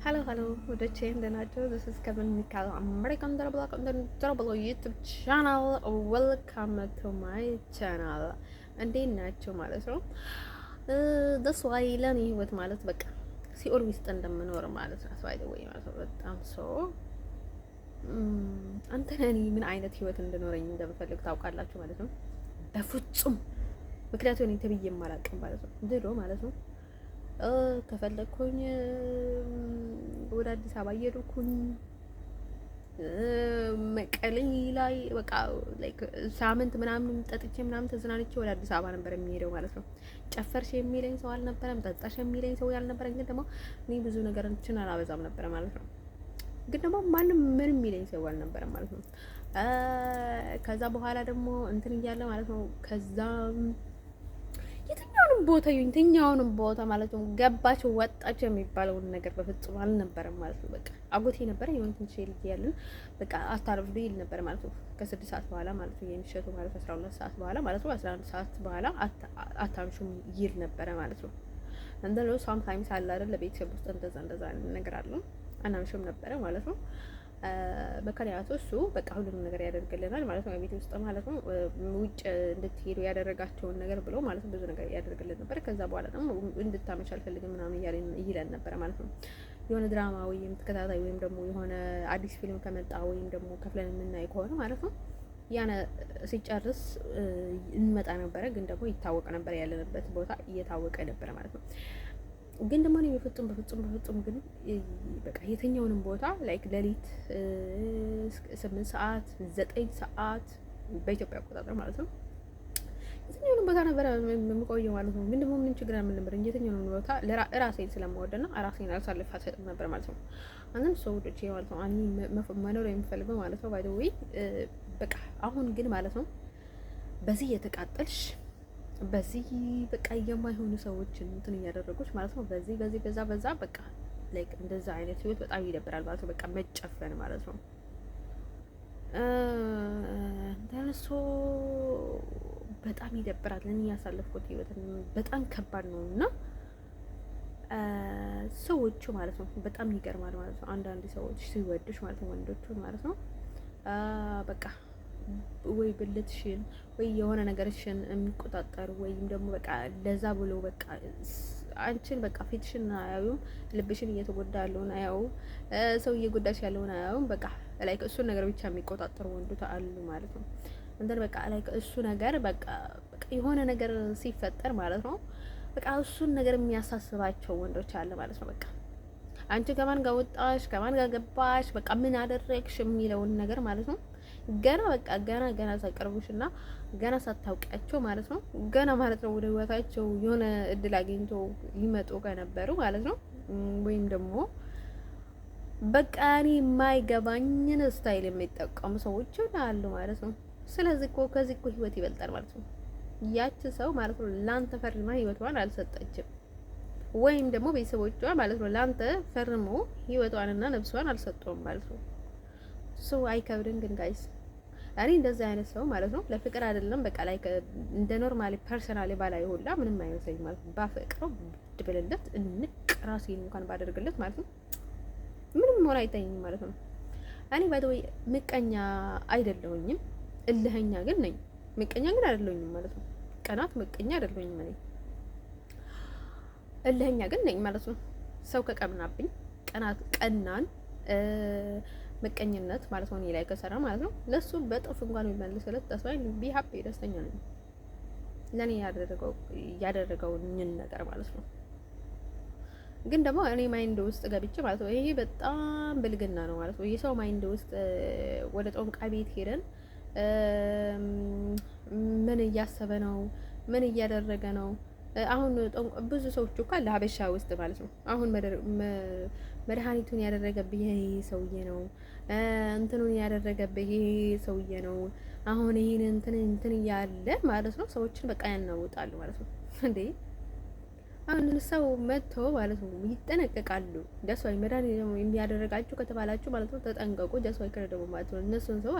Hello, ወዶቼ እንደናቸው this is Kevin Mikal American Durable YouTube channel. Welcome to my channel. እንዴት ናቸው ማለት ነው። ደስ ዋይ ለኔ ህይወት ማለት በቃ ሲኦል ውስጥ እንደምኖር ማለት ነው። ባይ ዘ ወይ ማለት ነው በጣም አንተ ነኝ ምን አይነት ህይወት እንድኖረኝ እንደምፈልግ ታውቃላችሁ ማለት ነው። በፍጹም ምክንያቱም እኔ ተብዬ የማላውቅም ማለት ነው ድሮ ማለት ነው። ከፈለኩኝ ወደ አዲስ አበባ እየሄድኩኝ መቀሌ ላይ በቃ ላይክ ሳምንት ምናምን ጠጥቼ ምናምን ተዝናንቼ ወደ አዲስ አበባ ነበር የሚሄደው ማለት ነው። ጨፈርሽ የሚለኝ ሰው አልነበረም፣ ጠጣሽ የሚለኝ ሰው ያልነበረም። ግን ደግሞ እኔ ብዙ ነገሮችን አላበዛም ነበር ማለት ነው። ግን ደግሞ ማንም ምንም የሚለኝ ሰው አልነበረም ማለት ነው። ከዛ በኋላ ደግሞ እንትን እያለ ማለት ነው ከዛ የትኛውንም ቦታ ማለት ነው ገባች ወጣች የሚባለውን ነገር በፍጹም አልነበረም ማለት ነው። በቃ አጎቴ ነበረ የሆነ ትንሽ ልጅ ያለን በቃ አታርፍዱ ይል ነበር ማለት ነው። ከ6 ሰዓት በኋላ ማለት ነው የሚሸቱ ማለት 12 ሰዓት በኋላ ማለት ነው 11 ሰዓት በኋላ አታምሹም ይል ነበረ ማለት ነው። እንደለው ሳምታይምስ አለ አይደል ለቤተሰብ ውስጥ እንደዛ ነገር አለ አናምሽም ነበረ ማለት ነው። በከሪያቱ እሱ በቃ ሁሉንም ነገር ያደርግልናል ማለት ነው። ቤት ውስጥ ማለት ነው ውጭ እንድትሄዱ ያደረጋቸውን ነገር ብሎ ማለት ነው ብዙ ነገር ያደርግልን ነበር። ከዛ በኋላ ደግሞ እንድታመሽ አልፈልግም ምናምን ይለን ነበር ማለት ነው። የሆነ ድራማ ወይም ተከታታይ ወይም ደግሞ የሆነ አዲስ ፊልም ከመጣ ወይም ደግሞ ከፍለን የምናይ ከሆነ ማለት ነው ያነ ሲጨርስ እንመጣ ነበረ። ግን ደግሞ ይታወቅ ነበር ያለንበት ቦታ እየታወቀ ነበረ ማለት ነው። ግን ደግሞ እኔ በፍጹም ግን በቃ የትኛውንም ቦታ ላይክ ሌሊት 8 ሰዓት 9 ሰዓት በኢትዮጵያ አቆጣጠር ማለት ነው የትኛውንም ቦታ ነበር የምቆየው ማለት ነው። ግን ደግሞ ምን ችግር ምን ነበር እንጂ የትኛውንም ቦታ ራሴን ስለምወደና ራሴን አልሳልፍ አልሰጥም ነበር ማለት ነው። አንተም ሰው ወደች ማለት ነው አኒ መኖር የምፈልገው ማለት ነው። ባይ ዘ ዌይ በቃ አሁን ግን ማለት ነው በዚህ የተቃጠልሽ በዚህ በቃ የማይሆኑ ሰዎችን እንትን እያደረጉች ማለት ነው። በዚህ በዛ በቃ ላይክ እንደዛ አይነት ህይወት በጣም ይደብራል ማለት ነው። በቃ መጨፈን ማለት ነው። እንደነሱ በጣም ይደብራል። እኔ ያሳለፍኩት ህይወት በጣም ከባድ ነው እና ሰዎቹ ማለት ነው በጣም ይገርማል ማለት ነው። አንዳንድ ሰዎች ሲወዱሽ ማለት ነው ወንዶቹን ማለት ነው በቃ ወይ ብልትሽን ወይ የሆነ ነገርሽን የሚቆጣጠሩ ወይም ደግሞ በቃ ለዛ ብሎ በቃ አንቺን በቃ ፊትሽን አያዩም፣ ልብሽን እየተጎዳ ያለውን አያዩም፣ ሰው እየጎዳሽ ያለውን አያዩም። በቃ ላይክ እሱን ነገር ብቻ የሚቆጣጠሩ ወንዶች አሉ ማለት ነው። እንትን በቃ ላይክ እሱ ነገር በቃ የሆነ ነገር ሲፈጠር ማለት ነው በቃ እሱን ነገር የሚያሳስባቸው ወንዶች አለ ማለት ነው። በቃ አንቺ ከማን ጋር ወጣሽ፣ ከማን ጋር ገባሽ፣ በቃ ምን አደረግሽ የሚለውን ነገር ማለት ነው ገና ሳይቀርቡሽና ገና ሳታውቂያቸው ማለት ነው ገና ማለት ነው ወደ ህይወታቸው የሆነ እድል አግኝቶ ሊመጡ ከነበሩ ማለት ነው ወይም ደግሞ በቃ እኔ የማይገባኝን ስታይል የሚጠቀሙ ሰዎች አሉ ማለት ነው። ስለዚህ ከዚህ ህይወት ይበልጣል ማለት ነው። ያቺ ሰው ማለት ነው ላንተ ፈርማ ህይወቷን አልሰጠችም፣ ወይም ደግሞ ቤተሰቦቿ ማለት ነው ላንተ ፈርሞ ህይወቷንና ነፍሷን አልሰጠውም ማለት ነው። ሰው አይከብድም። ግን ጋይስ እኔ እንደዚህ አይነት ሰው ማለት ነው ለፍቅር አይደለም በቃ ላይ እንደ ኖርማሊ ፐርሰናሊ ባላይ ሁላ ምንም አይመስለኝ ማለት ነው። ባፈቅረው ድብልለት እንቅ ራሴን እንኳን ባደርግለት ማለት ነው ምንም ሆነ አይታየኝም ማለት ነው። እኔ ባይተወይ ምቀኛ አይደለሁኝም፣ እልህኛ ግን ነኝ። ምቀኛ ግን አይደለሁኝም ማለት ነው። ቀናት ምቀኛ አይደለሁኝም እኔ እልህኛ ግን ነኝ ማለት ነው። ሰው ከቀናብኝ ቀናን ምቀኝነት ማለት ነው እኔ ላይ ከሰራ ማለት ነው ለሱ በጥፍ እንኳን የሚመልስለት ተስፋዬ ቢ ሃፒ ደስተኛ ነኝ ለኔ ያደረገውኝን ነገር ማለት ነው። ግን ደግሞ እኔ ማይንድ ውስጥ ገብቼ ማለት ነው ይሄ በጣም ብልግና ነው ማለት ነው። የሰው ማይንድ ውስጥ ወደ ጠንቋይ ቤት ሄደን ምን እያሰበ ነው፣ ምን እያደረገ ነው። አሁን ብዙ ሰዎች እኮ ለሀበሻ ውስጥ ማለት ነው አሁን መድኃኒቱን ያደረገብህ ይሄ ሰውዬ ነው፣ እንትኑን ያደረገብህ ይሄ ሰውዬ ነው። አሁን ይሄን እንትን እያለ ማለት ነው ሰዎችን በቃ ያናውጣሉ ማለት ነው። እንዴ አሁን ሰው መጥቶ ማለት ነው ይጠነቀቃሉ። ጀስዋይ መድኃኒት ነው የሚያደርጋችሁ ከተባላችሁ ማለት ነው ተጠንቀቁ። ጀስዋይ ከረደቡ ማለት ነው እነሱን ሰው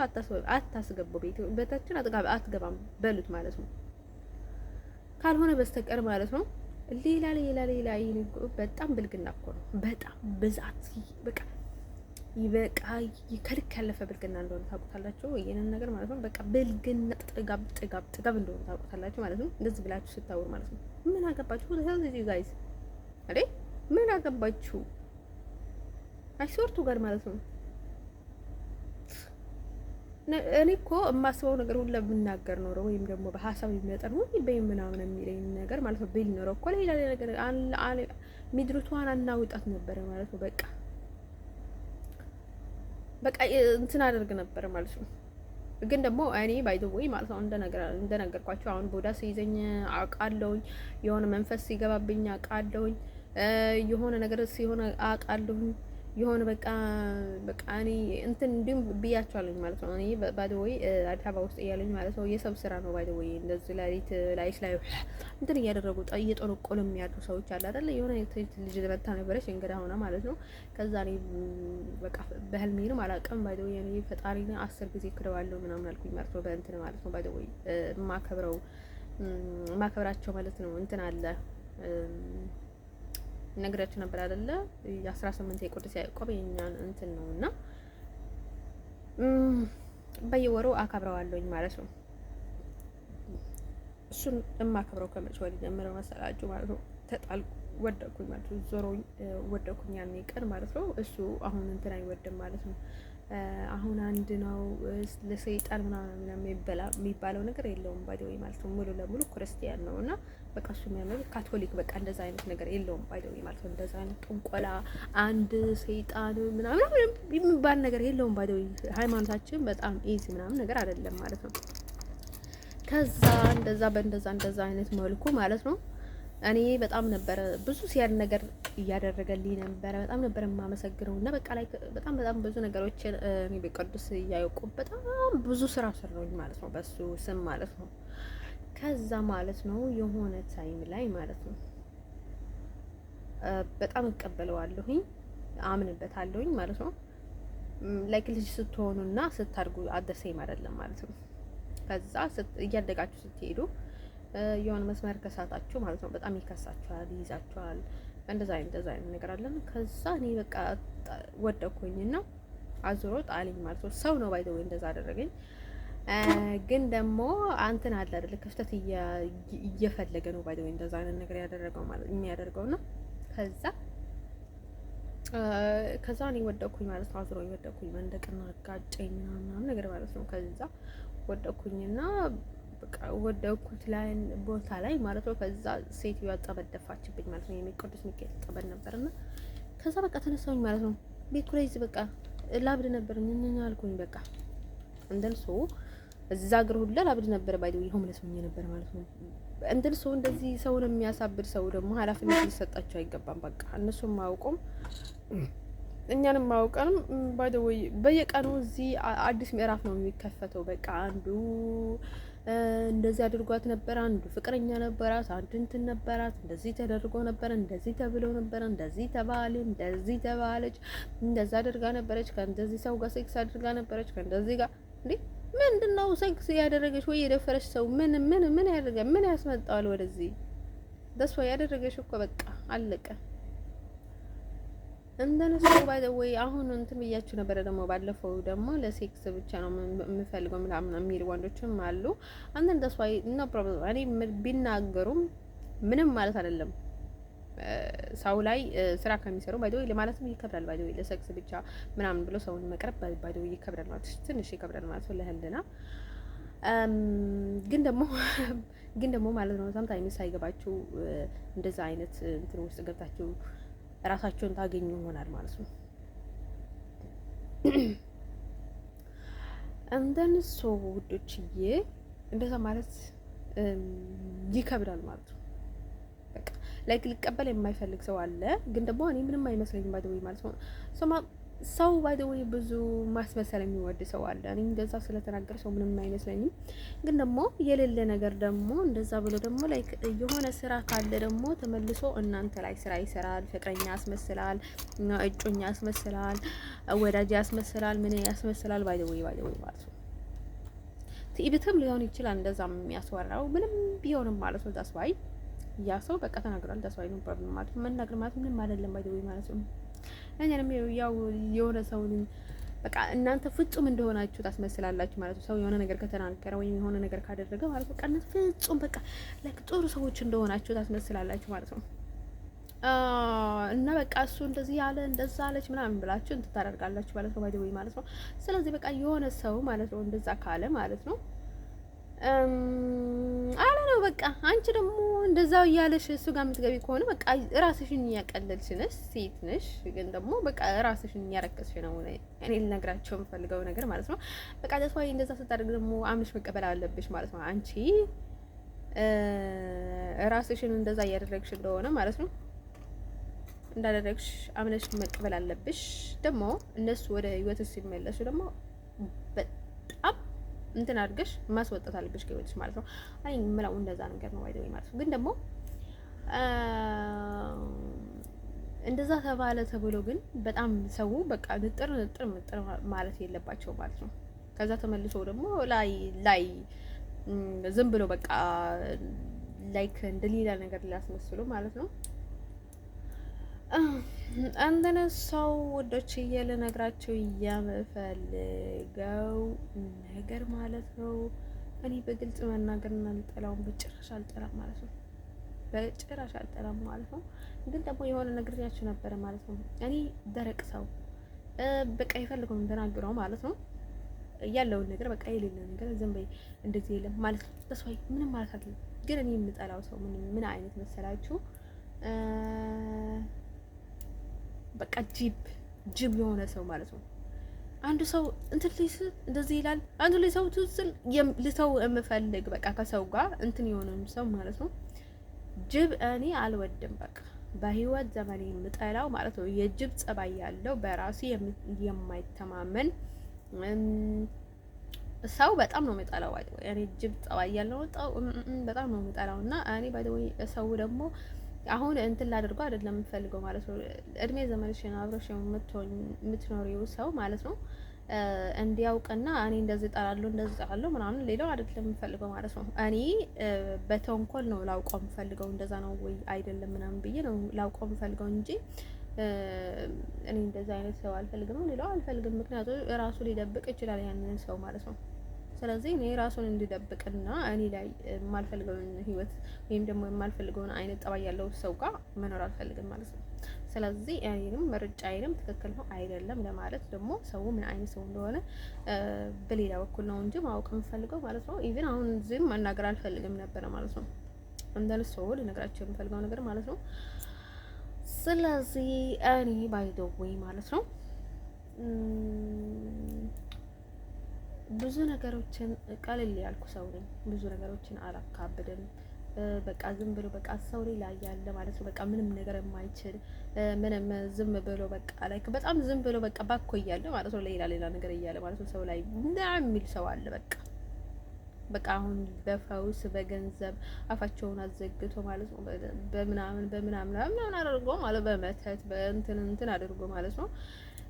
አታስገቡ፣ ቤታችን አትገባም በሉት ማለት ነው። ካልሆነ በስተቀር ማለት ነው ሌላ በጣም ብልግና እኮ ነው። በጣም ብዛት በቃ ይበቃ ከልክ ያለፈ ብልግና እንደሆነ ታውቁታላችሁ። ይሄንን ነገር ማለት ነው። በቃ ብልግና ጥጋብ እንደሆነ ታውቁታላችሁ ማለት ነው። እንደዚህ ብላችሁ ስታወሩ ማለት ነው። ምን አገባችሁ ጋይስ? አሬ ምን አገባችሁ? አይሶርቱ ጋር ማለት ነው። እኔ እኮ የማስበው ነገር ሁሉ ብናገር ኖሮ ወይም ደግሞ በሀሳብ የሚመጣ ነው ወይ ምናምን የሚለኝ ነገር ማለት ነው ቢል ኖሮ እኮ ሌላ ነገር ምድሪቷን አናውጣት ነበረ ማለት ነው። በቃ እንትን አደርግ ነበር ማለት ነው። ግን ደግሞ እኔ ባይ ዘ ወይ ማለት ነው እንደነገርኳችሁ አሁን ቦዳ ሲይዘኝ አውቃለሁኝ፣ የሆነ መንፈስ ሲገባብኝ አውቃለሁኝ፣ የሆነ ነገር ሲሆን አውቃለሁኝ፣ የሆነ በቃ እኔ እንትን እንዲሁም ብያቸዋለኝ ማለት ነው። እኔ ባይ ዘ ወይ አዲስ አበባ ውስጥ እያለኝ ማለት ነው የሰው ስራ ነው ባይ ዘ ወይ እንደዚህ ሌሊት ላይሽ ላይ እንትን እያደረጉ እየጠነቆሉ የሚያድሩ ሰዎች አለ አይደል? የሆነ ልጅ መታ ነበረች እንግዳ ሆነ ማለት ነው። ከዛ እኔ በቃ በህልሜንም አላውቅም ባይ ዘ ወይ እኔ ፈጣሪን 10 ጊዜ ክደዋለሁ ምናምን አልኩኝ ማለት ነው። በእንትን ማለት ነው ባይ ዘ ወይ ማከብራቸው ማለት ነው እንትን አለ ነግራችሁ ነበር አይደለ? የ18 የቅዱስ ያዕቆብ የኛን እንትን ነውና በየወሩ አከብረዋለሁኝ ማለት ነው። እሱን የማከብረው ከመቼ ወዲህ ጀምሮ መሰላችሁ ማለት ነው። ተጣልኩ ወደኩኝ ማለት ነው። ዞሮኝ ወደኩኝ ያኔ ቀን ማለት ነው። እሱ አሁን እንትን አይወድም ማለት ነው። አሁን አንድ ነው ለሰይጣን ምናምን የሚባለው ነገር የለውም ባይደውይ ማለት ነው። ሙሉ ለሙሉ ክርስቲያን ነው እና በቃ እሱ የሚያምር ካቶሊክ በቃ እንደዛ አይነት ነገር የለውም ባይደውይ ማለት ነው። እንደዛ አይነት ጥንቆላ አንድ ሰይጣን ምናምን የሚባል ነገር የለውም ባይደውይ። ሃይማኖታችን በጣም ኢዚ ምናምን ነገር አይደለም ማለት ነው። ከዛ እንደዛ አይነት መልኩ ማለት ነው እኔ በጣም ነበረ ብዙ ሲያድ ነገር እያደረገልኝ ነበረ። በጣም ነበር የማመሰግነው እና በቃ ላይ በጣም ብዙ ነገሮችን እኔ በቅዱስ ያዕቆብ በጣም ብዙ ስራ ሰራሁኝ ማለት ነው በሱ ስም ማለት ነው። ከዛ ማለት ነው የሆነ ታይም ላይ ማለት ነው በጣም እቀበለዋለሁኝ አምንበታለሁኝ ማለት ነው። ላይክ ልጅ ስትሆኑና ስታድጉ አደሰይም አይደለም ማለት ነው። ከዛ እያደጋችሁ ስትሄዱ የሆነ መስመር ከሳታችሁ ማለት ነው በጣም ይከሳችኋል፣ ይይዛችኋል። እንደዛ አይነት ነገር አለን። ከዛ እኔ በቃ ወደኩኝና አዙሮ ጣለኝ ማለት ነው። ሰው ነው ባይዘው እንደዛ አደረገኝ። ግን ደግሞ አንተን አለ አይደል ክፍተት እየፈለገ ነው ባይዘው እንደዛ አይነት ነገር ያደረገው ማለት የሚያደርገውና ከዛ እኔ ወደኩኝ ማለት ነው። አዙሮ ወደኩኝ መንደቅና ጋጨኝ ምናምን ነገር ማለት ነው። ከዛ ወደኩኝና በቃ ወደኩት ላይ ቦታ ላይ ማለት ነው። ከዛ ሴትዮዋ ጠበል ደፋችብኝ ማለት ነው። የሚቅዱስ ሚካኤል ጠበል ነበርና ከዛ በቃ ተነሳሁኝ ማለት ነው። ቤት ኩራይዝ በቃ ላብድ ነበር እኛ አልኩኝ በቃ እንደልሶ እዛ ግር ሁላ ላብድ ነበር ባይደው ሆምለስ ሆኜ ነበር ማለት ነው። እንደልሶ እንደዚህ ሰውን የሚያሳብድ ሰው ደግሞ ኃላፊነት ሊሰጣቸው አይገባም። በቃ እነሱም ማውቁም እኛንም ማውቀንም ባይደው በየቀኑ እዚህ አዲስ ምዕራፍ ነው የሚከፈተው። በቃ አንዱ እንደዚህ አድርጓት ነበር፣ አንዱ ፍቅረኛ ነበራት፣ አንዱ እንትን ነበራት፣ እንደዚህ ተደርጎ ነበር፣ እንደዚህ ተብሎ ነበር፣ እንደዚህ ተባለ፣ እንደዚህ ተባለች፣ እንደዛ አድርጋ ነበረች፣ ከእንደዚህ ሰው ጋር ሴክስ አድርጋ ነበረች፣ ከእንደዚህ ጋር እንዴ ምንድነው ሴክስ ያደረገች ወይ የደፈረች ሰው ምን ያደርጋ ምን ያስመጣዋል ወደዚህ? ደስ ያደረገች እኮ በቃ አለቀ። እንደነሱ ባይ ዘ ወይ አሁን እንትን ብያችሁ ነበረ። ደግሞ ባለፈው ደግሞ ለሴክስ ብቻ ነው የምፈልገው ምናምን የሚል ወንዶችም አሉ። አንተ እንደሱ ኖ ፕሮብሌም እኔ ቢናገሩም ምንም ማለት አይደለም። ሰው ላይ ስራ ከሚሰሩ ባይ ዘ ወይ ለማለትም ይከብዳል። ባይ ዘ ወይ ለሴክስ ብቻ ምናምን ብሎ ሰውን መቅረብ ባይ ዘ ወይ ይከብዳል ማለት ትንሽ ይከብዳል ማለት ነው ለህልና። ግን ደግሞ ማለት ነው ሳምታይምስ ሳይገባችሁ እንደዛ አይነት እንትን ውስጥ ገብታችሁ ራሳቸውን ታገኙ ይሆናል ማለት ነው። እንደን ሶ ውዶችዬ እንደዛ ማለት ይከብዳል ማለት ነው። በቃ ላይክ ሊቀበል የማይፈልግ ሰው አለ። ግን ደግሞ እኔ ምንም አይመስለኝም ባይደውይ ማለት ነው። ሰው ባይደውይ ብዙ ማስመሰል የሚወድ ሰው አለ። እኔ እንደዛ ስለተናገር ሰው ምንም አይመስለኝም። ግን ደግሞ የሌለ ነገር ደግሞ እንደዛ ብሎ ደግሞ ላይክ የሆነ ስራ ካለ ደግሞ ተመልሶ እናንተ ላይ ስራ ይሰራል። ፍቅረኛ ያስመስላል፣ እጮኛ ያስመስላል፣ ወዳጅ ያስመስላል፣ ምን ያስመስላል ባይደውይ ማለት ነው። ትዕቢትም ሊሆን ይችላል እንደዛም የሚያስወራው ምንም ቢሆንም ማለት ነው። ዳስዋይ ያ ሰው በቃ ተናግሯል። ተስዋይ ነው ፕሮብሌም ማለት መናገር ማለት ምንም አይደለም ባይደው ማለት ነው። እኛንም ያው የሆነ ሰውን በቃ እናንተ ፍጹም እንደሆናችሁ ታስመስላላችሁ ማለት ነው። ሰው የሆነ ነገር ከተናገረ ወይም የሆነ ነገር ካደረገ ማለት ነው በቃ እናንተ ፍጹም በቃ ላይክ ጥሩ ሰዎች እንደሆናችሁ ታስመስላላችሁ ማለት ነው። እና በቃ እሱ እንደዚህ ያለ እንደዛ አለች ምናምን ብላችሁ እንትን ታደርጋላችሁ ማለት ነው ባይደው ማለት ነው። ስለዚህ በቃ የሆነ ሰው ማለት ነው እንደዛ ካለ ማለት ነው አለ ነው በቃ አንቺ ደግሞ እንደዛው እያለሽ እሱ ጋር የምትገቢ ከሆነ በቃ ራስሽን እያቀለልሽ ነሽ፣ ሴት ነሽ፣ ግን ደግሞ በቃ ራስሽን እያረከስሽ ነው። እኔ ልነግራቸው የምፈልገው ነገር ማለት ነው በቃ ለሰው እንደዛ ስታደርግ ደግሞ አምነሽ መቀበል አለብሽ ማለት ነው። አንቺ ራስሽን እንደዛ እያደረግሽ እንደሆነ ማለት ነው እንዳደረግሽ አምነሽ መቀበል አለብሽ። ደግሞ እነሱ ወደ ህይወትሽ ሲመለሱ ደግሞ በጣም እንትን አድርገሽ ማስወጣት አለብሽ ከህይወትሽ ማለት ነው። አይ የምለው እንደዛ ነገር ነው አይደል ማለት ነው። ግን ደግሞ እንደዛ ተባለ ተብሎ ግን በጣም ሰው በቃ ንጥር ማለት የለባቸው ማለት ነው። ከዛ ተመልሶ ደግሞ ላይ ዝም ብሎ በቃ ላይክ እንደሌላ ነገር ሊያስመስሉ ማለት ነው። አንተነ ሰው ወዶች ልነግራቸው የምፈልገው ነገር ማለት ነው እኔ በግልጽ መናገርና አልጠላውም፣ በጭራሽ አልጠላም ማለት ነው። በጭራሽ አልጠላም ማለት ነው። ግን ደግሞ የሆነ ነግሬያችሁ ነበረ ማለት ነው። እኔ ደረቅ ሰው በቃ የፈልገው እንደናገረው ማለት ነው ያለውን ነገር በቃ የሌለ ነገር ዝም በይ እንደዚህ የለም ማለት ነው። ተስፋዬ ምንም ማለት አይደለም። ግን እኔ የምጠላው ሰው ምን አይነት መሰላችሁ? በቃ ጅብ የሆነ ሰው ማለት ነው። አንዱ ሰው እንትን ሊስ እንደዚህ ይላል፣ አንዱ ላይ ሰው ትስል ልተው የምፈልግ በቃ ከሰው ጋር እንትን የሆነም ሰው ማለት ነው። ጅብ እኔ አልወድም። በቃ በህይወት ዘመኔ የምጠላው ማለት ነው የጅብ ጸባይ ያለው በራሱ የማይተማመን ሰው በጣም ነው የምጠላው። እኔ ጅብ ጸባይ ያለው በጣም ነው የምጠላው። እና እኔ ባይደውይ ሰው ደግሞ አሁን እንትን ላደርገው አይደለም የምፈልገው ማለት ነው። እድሜ ዘመንሽን አብረሽ የምትኖሪው ሰው ማለት ነው እንዲያውቅና እኔ እንደዚህ እጠላለሁ እንደዚህ እጠላለሁ ምናምን ሌላው አይደለም የምፈልገው ማለት ነው። እኔ በተንኮል ነው ላውቀው የምፈልገው እንደዛ ነው ወይ አይደለም ምናምን ብዬ ነው ላውቀው የምፈልገው እንጂ እኔ እንደዛ አይነት ሰው አልፈልግም፣ ሌላው አልፈልግም። ምክንያቱም ራሱ ሊደብቅ ይችላል ያንን ሰው ማለት ነው። ስለዚህ እኔ ራሱን እንዲደብቅና እኔ ላይ የማልፈልገውን ህይወት ወይም ደግሞ የማልፈልገውን አይነት ጠባይ ያለው ሰው ጋር መኖር አልፈልግም ማለት ነው። ስለዚህ እኔንም ምርጫዬንም ትክክል ነው አይደለም ለማለት ደግሞ ሰው ምን አይነት ሰው እንደሆነ በሌላ በኩል ነው እንጂ ማወቅ የምፈልገው ማለት ነው። ኢቭን አሁን እዚህም መናገር አልፈልግም ነበረ ማለት ነው። እንደነ ሰው ልነግራቸው የምፈልገው ነገር ማለት ነው። ስለዚህ እኔ ባይደውይ ማለት ነው ብዙ ነገሮችን ቀልል ያልኩ ሰው ነኝ። ብዙ ነገሮችን አላካብድም። በቃ ዝም ብሎ በቃ ሰው ላይ ያለ ማለት ነው በቃ ምንም ነገር የማይችል ምንም ዝም ብሎ በቃ ላይክ በጣም ዝም ብሎ በቃ ባኮ እያለ ማለት ነው ሌላ ነገር እያለ ማለት ነው ሰው ላይ የሚል ሰው አለ። በቃ አሁን በፈውስ በገንዘብ አፋቸውን አዘግቶ ማለት ነው በምናምን አድርጎ ማለት በመተት በእንትን አድርጎ ማለት ነው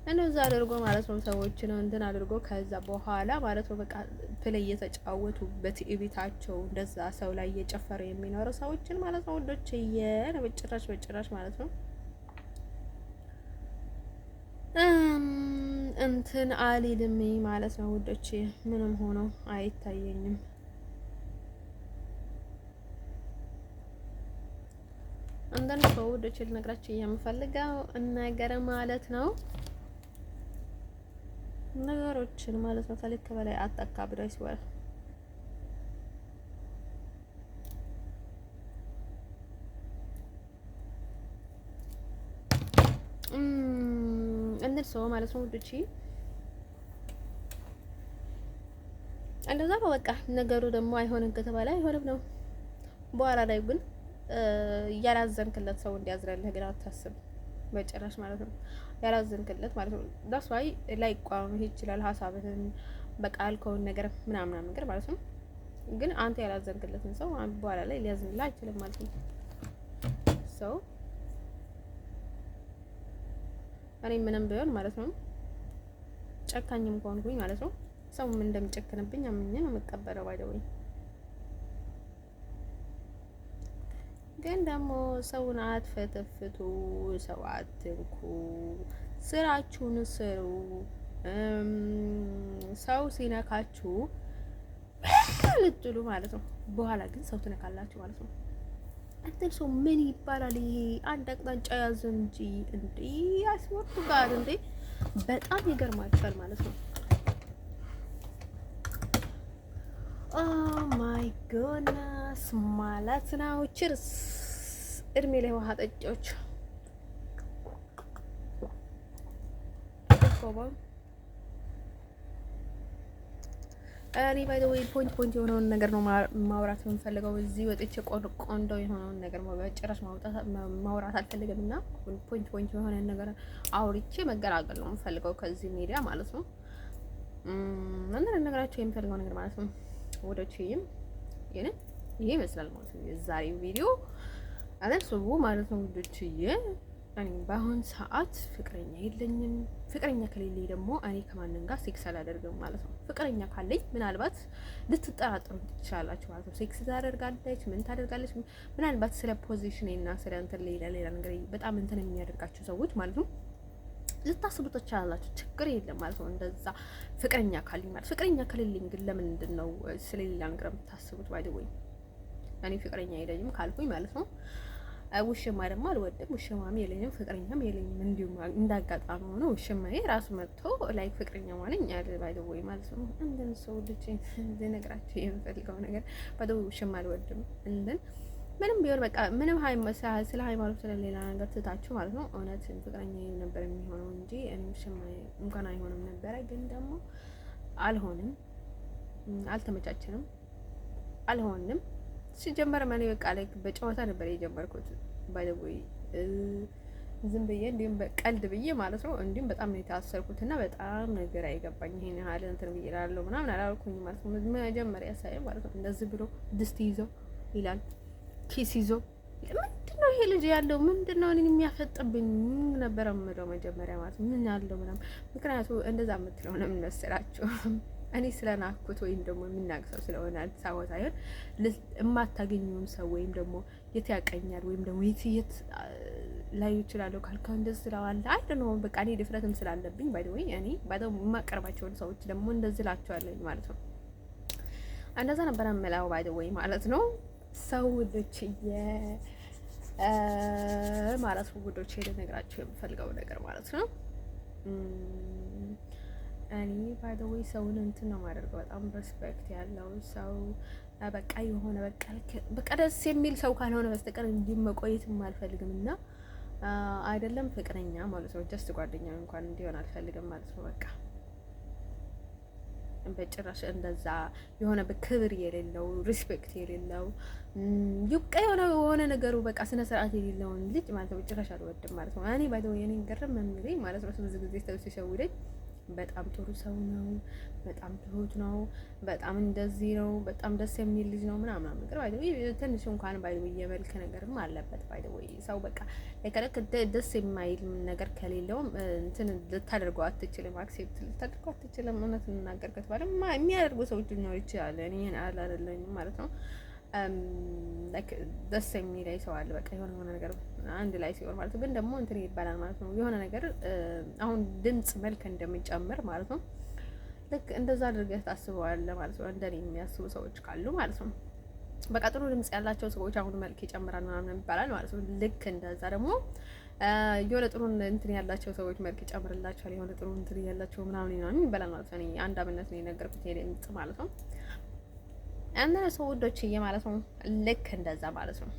እንደዛ አድርጎ ማለት ነው ሰዎች ነው እንትን አድርጎ ከዛ በኋላ ማለት ነው በቃ ፕሌይ እየተጫወቱ በቲቪታቸው እንደዛ ሰው ላይ እየጨፈረ የሚኖረው ሰዎችን ማለት ነው ወዶች በጭራሽ ማለት ነው እንትን አልልም ማለት ነው ወዶች። ምንም ሆኖ አይታየኝም። አንዳንድ ሰው ወዶች ልነግራችሁ የምፈልገው ነገር ማለት ነው ነገሮችን ማለት ነው ከልክ በላይ አታካብዱ። አይስወር እንደዚህ ሰው ማለት ነው ውጪ እንደዛ ነው በቃ ነገሩ ደግሞ አይሆንም ከተባለ አይሆንም ነው። በኋላ ላይ ግን ያላዘንክለት ሰው እንዲያዝረልህ ግን አታስብ በጭራሽ ማለት ነው። ያላዘንክለት ማለት ነው ዳስ ዋይ ላይ ቋም ይችላል ሐሳብህን በቃ ያልከውን ነገር ምናምን ነገር ማለት ነው። ግን አንተ ያላዘንክለትን ሰው በኋላ ላይ ሊያዝንልህ አይችልም ማለት ነው። ሰው እኔ ምንም ቢሆን ማለት ነው ጨካኝም ከሆንኩኝ ማለት ነው ሰው ምን እንደሚጨክንብኝ አምኜ ነው የምቀበለው። ባይደውኝ ግን ደግሞ ሰውን አትፈተፍቱ፣ ሰው አትንኩ፣ ስራችሁን ስሩ። ሰው ሲነካችሁ ልጥሉ ማለት ነው። በኋላ ግን ሰው ትነካላችሁ ማለት ነው። እንትን ሰው ምን ይባላል? ይሄ አንድ አቅጣጫ ያዘ እንጂ እንዴ ያስወጡ ጋር እንዴ በጣም ይገርማችኋል ማለት ነው። ኦ ማይ ጎድነስ ማለት ነው። ቺርስ እድሜ ላይ ውሃ ጠጪዎች እኔ ባይ ዘ ወይ ፖይንት የሆነውን ነገር ነው ማውራት የምፈልገው። እዚህ ወጥቼ ቆንጆ የሆነውን ነገር በጭራሽ ማውራት አልፈልግም እና ፖይንት የሆነ ነገር አውርቼ መገላገል ነው የምፈልገው ከዚህ ሚዲያ ማለት ነው። አንዳንድ ነገራቸው የምፈልገው ነገር ማለት ነው ወደችይም ይሄ ይመስላል ማለት ነው የዛሬው ቪዲዮ አለስቡ ማለት ነው ወደችዬ። እኔ በአሁን ሰዓት ፍቅረኛ የለኝም። ፍቅረኛ ከሌለኝ ደግሞ እኔ ከማንም ጋር ሴክስ አላደርግም ማለት ነው። ፍቅረኛ ካለኝ ምናልባት ልትጠራጥሩ ትችላላችሁ ማለት ነው። ሴክስ ታደርጋለች፣ ምን ታደርጋለች፣ ምናልባት ስለ ፖዚሽን እና ስለ እንትን ሌላ ነገር በጣም እንትን የሚያደርጋችሁ ሰዎች ማለት ነው ልታስቡ ትችላላችሁ። ችግር የለም ማለት ነው። እንደዛ ፍቅረኛ ካለኝ ማለት ፍቅረኛ ከሌለኝ ግን ለምንድን ነው ስለሌላ ነገር የምታስቡት? ባይ ዘ ወይ እኔ ፍቅረኛ የለኝም ካልኩኝ ማለት ነው ውሽማ ደግሞ አልወድም። ውሽማም የለኝም ፍቅረኛም የለኝም። እንዲሁም እንዳጋጣሚ ሆኖ ውሽማዬ ራሱ መጥቶ ላይ ፍቅረኛ ማለኝ ያለ ባይደወይ ማለት ነው። እንደን ሰው ልጅ ልነግራችሁ የምፈልገው ነገር ባይደወይ ውሽማ አልወድም። እንደን ምንም ቢሆን በቃ ምንም ስለ ሃይማኖት ስለሌላ ነገር ትታችሁ ማለት ነው። እውነት ፍቅረኛ ነበር የሚሆነው እንጂ እኔ ውሽማዬ እንኳን አይሆንም ነበረ። ግን ደግሞ አልሆንም፣ አልተመቻችንም፣ አልሆንም። ሲጀመር ማን በቃ ላይ በጨዋታ ነበር የጀመርኩት ባይደውይ ዝም ብዬ እንዲሁም በቀልድ ብዬ ማለት ነው። እንዲሁም በጣም ነው የታሰርኩት እና በጣም ነገር አይገባኝ ይሄን ያህል እንትን ብዬ እላለሁ ምናምን አላልኩኝ ማለት ነው። መጀመሪያ ሳይ ማለት ነው እንደዚህ ብሎ ድስት ይዞ ይላል፣ ኪስ ይዞ ምንድነው ይሄ ልጅ ያለው ምንድነው እኔን የሚያፈጥብኝ ነበር የምለው መጀመሪያ ማለት ምን ያለው ምናምን። ምክንያቱም እንደዛ የምትለው ነው ምን መሰላችሁ እኔ ስለናኩት ወይም ደግሞ የምናቅሰው ስለሆነ አዲስ አበባ ሳይሆን የማታገኘውን ሰው ወይም ደግሞ የት ያቀኛል ወይም ደግሞ የት ላይ ይችላለሁ ካልከው እንደዚህ ስለዋለ አይደለም። በቃ እኔ ድፍረትም ስላለብኝ ባይ ወይ እኔ ባይደው የማቀርባቸውን ሰዎች ደግሞ እንደዚህ እላቸዋለሁ ማለት ነው። እንደዛ ነበር የምለው ባይ ወይ ማለት ነው። ሰው ልጅ ማለት ነው ጉዶች ልነግራቸው የምፈልገው ነገር ማለት ነው። እኔ ባይ ዘ ወይ ሰውን እንትን ነው የማደርገው በጣም ሬስፔክት ያለው ሰው በቃ የሆነ በቃ ደስ የሚል ሰው ካልሆነ በስተቀር እንዲህ መቆየትም አልፈልግም እና አይደለም ፍቅረኛ ማለት ነው ጀስት ጓደኛ እንኳን እንዲሆን አልፈልግም ማለት ነው። በቃ በጭራሽ እንደዛ የሆነ በክብር የሌለው ሪስፔክት የሌለው ይብቃ የሆነ ነገሩ በቃ ስነ ስርዓት የሌለውን ልጅ ማለት ነው በጭራሽ አልወድም ማለት ነው። እኔ ባይ ዘ ወይ እኔ ገርም የሚለኝ ማለት ነው ብዙ ጊዜ ሰው ሲሸውደኝ በጣም ጥሩ ሰው ነው፣ በጣም ትሁት ነው፣ በጣም እንደዚህ ነው፣ በጣም ደስ የሚል ልጅ ነው ምናምን ነገር ባይ ወይ ትንሽ እንኳን ባይ ወይ የመልክ ነገርም አለበት ባይ ወይ ሰው በቃ ለከለክ ደስ የማይል ነገር ከሌለውም እንትን ልታደርገው አትችልም፣ አክሴፕት ልታደርገው አትችልም። እውነት እንናገር ከተባለ የሚያደርጉ ሰዎች ሊኖሩ ይችላል። እኔ አይደለኝም ማለት ነው። ደስ የሚለኝ ሰው አለ በቃ የሆነ ነገር አንድ ላይ ሲሆን ማለት ነው። ግን ደግሞ እንትን ይባላል ማለት ነው የሆነ ነገር አሁን ድምጽ መልክ እንደሚጨምር ማለት ነው። ልክ እንደዛ አድርገህ ታስበዋለህ ማለት ነው። እንደኔ የሚያስቡ ሰዎች ካሉ ማለት ነው። በቃ ጥሩ ድምጽ ያላቸው ሰዎች አሁን መልክ ይጨምራል ምናምን ይባላል ማለት ነው። ልክ እንደዛ ደግሞ የሆነ ጥሩ እንትን ያላቸው ሰዎች መልክ ይጨምርላቸዋል። የሆነ ጥሩ እንትን ያላቸው ምናምን ይባላል ማለት ነው። እኔ አንድ አመት ነው የነገርኩት ይሄ ድምጽ ማለት ነው። እና ሰዎችዬ ማለት ነው ልክ እንደዛ ማለት ነው።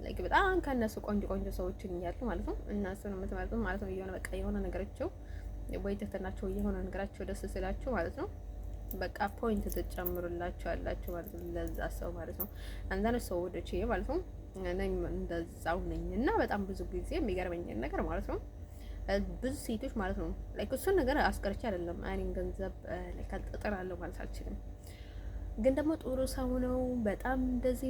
ላይክ በጣም ከነሱ ቆንጆ ሰዎችን እያሉ ማለት ነው እነሱን የምትመርጡ ማለት ነው የሆነ በቃ የሆነ ነገራቸው ወይ ተተናቸው የሆነ ነገራቸው ደስ ስላችሁ ማለት ነው በቃ ፖይንት ትጨምሩላችሁ አላችሁ ማለት ነው ለዛ ሰው ማለት ነው። አንዳንድ ሰዎችዬ ማለት ነው ነኝ እንደዛው ነኝ እና በጣም ብዙ ጊዜ የሚገርመኝ ነገር ማለት ነው ብዙ ሴቶች ማለት ነው ላይክ እሱን ነገር አስቀርቼ አይደለም እኔን ገንዘብ ላይክ አልጠራለሁ ማለት አልችልም። ግን ደግሞ ጥሩ ሰው ነው በጣም እንደዚህ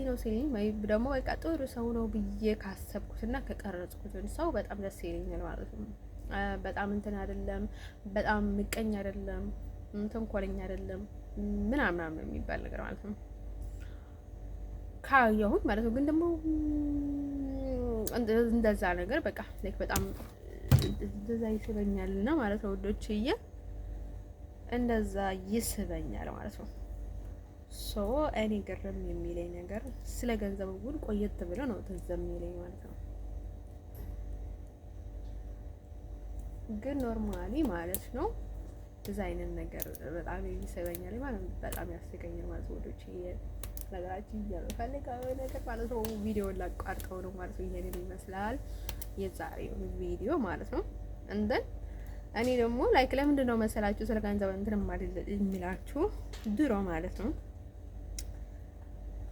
ነው ሲለኝ ወይ ደግሞ በቃ ጥሩ ሰው ነው ብዬ ካሰብኩትና ከቀረጽኩት ሰው በጣም ደስ ይለኛል ማለት ነው። በጣም እንትን አይደለም፣ በጣም ምቀኛ አይደለም፣ ተንኮለኛ አይደለም ምናምን የሚባል ነገር ማለት ነው። ካየሁት ማለት ነው። ግን ደግሞ እንደዛ ነገር በቃ ላይክ በጣም እንደዛ ይስበኛልና ማለት ነው ውዶችዬ፣ እንደዛ ይስበኛል ማለት ነው። ሶ እኔ ግርም የሚለኝ ነገር ስለ ገንዘብ ግን ቆየት ብሎ ነው ትዝ የሚለኝ ማለት ነው። ግን ኖርማሊ ማለት ነው እንደዛ አይነት ነገር በጣም ይስበኛል ማለት ነው። በጣም ያስገኛል ማለት ነው ውዶችዬ። ነገራችን እያለፈልጋው ነገር ማለት ነው። ቪዲዮውን ላቋርጠው ነው ማለት ነው። ይሄንን ይመስላል የዛሬው ቪዲዮ ማለት ነው። እንደን እኔ ደግሞ ላይክ ለምንድን ነው መሰላችሁ ስለ ገንዘብ እንትን ማለት የሚላችሁ ድሮ ማለት ነው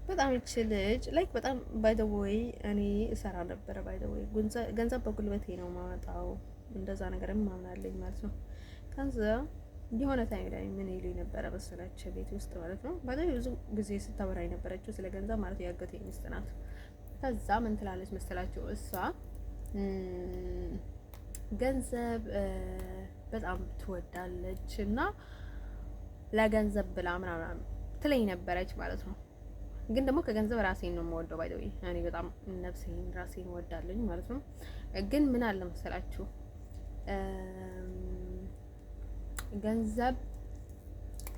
በጣም ይችል ልጅ ላይክ በጣም ባይ ዘ ወይ እኔ እሰራ ነበረ። ባይ ዘ ወይ ገንዘብ በጉልበቴ ነው ማወጣው እንደዛ ነገርም ማምናለኝ ማለት ነው። ከዛ የሆነ ታይም ላይ ምን ይሉኝ ነበረ መሰላችሁ ቤት ውስጥ ማለት ነው። ባለኝ ብዙ ጊዜ ስታወራ የነበረችው ስለ ገንዘብ ማለት ያገቴ ሚስት ናት። ከዛ ምን ትላለች መሰላችሁ እሷ ገንዘብ በጣም ትወዳለች እና ለገንዘብ ብላ ምናምን ትለኝ ነበረች ማለት ነው። ግን ደግሞ ከገንዘብ ራሴን ነው የምወደው። ባይ ዘ ወይ እኔ በጣም ነፍሴን ራሴን እወዳለኝ ማለት ነው። ግን ምን አለ መሰላችሁ ገንዘብ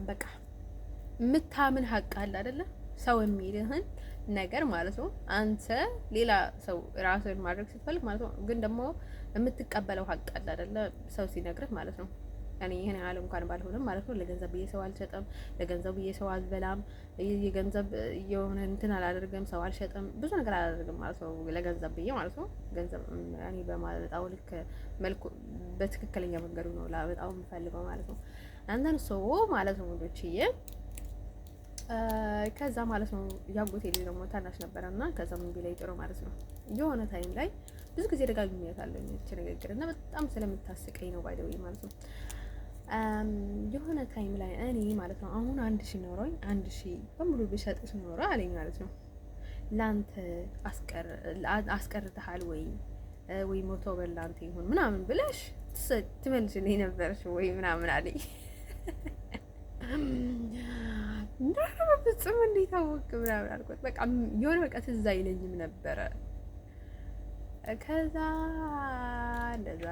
በቃ የምታምን ሀቅ አለ አይደለ? ሰው የሚልህን ነገር ማለት ነው አንተ ሌላ ሰው ራስህን ማድረግ ስትፈልግ ማለት ነው። ግን ደግሞ የምትቀበለው ሀቅ አለ አይደለ? ሰው ሲነግርህ ማለት ነው። እኔ ይሄን ያህል እንኳን ባልሆንም ማለት ነው ለገንዘብ ብዬ ሰው አልሸጥም፣ ለገንዘብ ብዬ ሰው አልበላም፣ የገንዘብ የሆነ እንትን አላደርግም፣ ሰው አልሸጥም፣ ብዙ ነገር አላደርግም ማለት ነው ለገንዘብ ብዬ ማለት ነው። ገንዘብ እኔ በማለጣው ልክ መልኩ በትክክለኛ መንገዱ ነው ላበጣው የምፈልገው ማለት ነው። አንተን ሰው ማለት ነው ወንዶችዬ ከዛ ማለት ነው ያጎቴ ልጅ ደግሞ ታናሽ ነበረና ከዛ ምን ቢላይ ጥሩ ማለት ነው የሆነ ታይም ላይ ብዙ ጊዜ ደጋግሜያታለሁ እቺ ንግግር እና በጣም ስለምታስቀኝ ነው ባይደው ማለት ነው። የሆነ ታይም ላይ እኔ ማለት ነው አሁን 1000 ኖሮኝ 1000 በሙሉ ብሸጥሽ ኖሮ አለኝ ማለት ነው ላንተ አስቀርተሃል ወይ ሞቶ በላንተ ይሁን ምናምን ብለሽ ትመልሽልኝ ነበርሽ ወይ ምናምን አለኝ። እንደው በፍጹም እንዴት አወቅ ምናምን አልኩት። በቃ የሆነ በቃ ትዝ አይለኝም ነበረ። ከዛ እንደዛ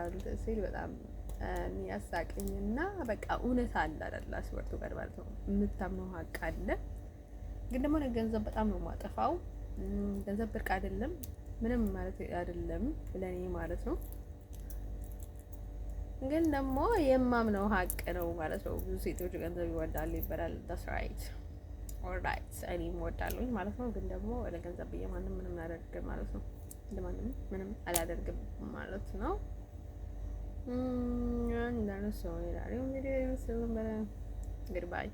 ሲል በጣም ያሳቀኝና በቃ እውነት አለ አይደል አስወርቱ ጋር ማለት ነው የምታምነው ሀቅ አለ። ግን ደግሞ ገንዘብ በጣም ነው የማጠፋው። ገንዘብ ብርቅ አይደለም ምንም ማለት አይደለም ለኔ ማለት ነው። ግን ደግሞ የማምነው ሀቅ ነው ማለት ነው። ብዙ ሴቶች ገንዘብ ይወዳሉ ይባላል። that's right alright እኔም እወዳለሁኝ ማለት ነው። ግን ደግሞ ለገንዘብ ብዬ ማንም ምንም አላደርግም ማለት ነው። ለማንም ምንም አላደርግም ማለት ነው። እንደነሱ ነው። ቪዲዮ ይመስላል። goodbye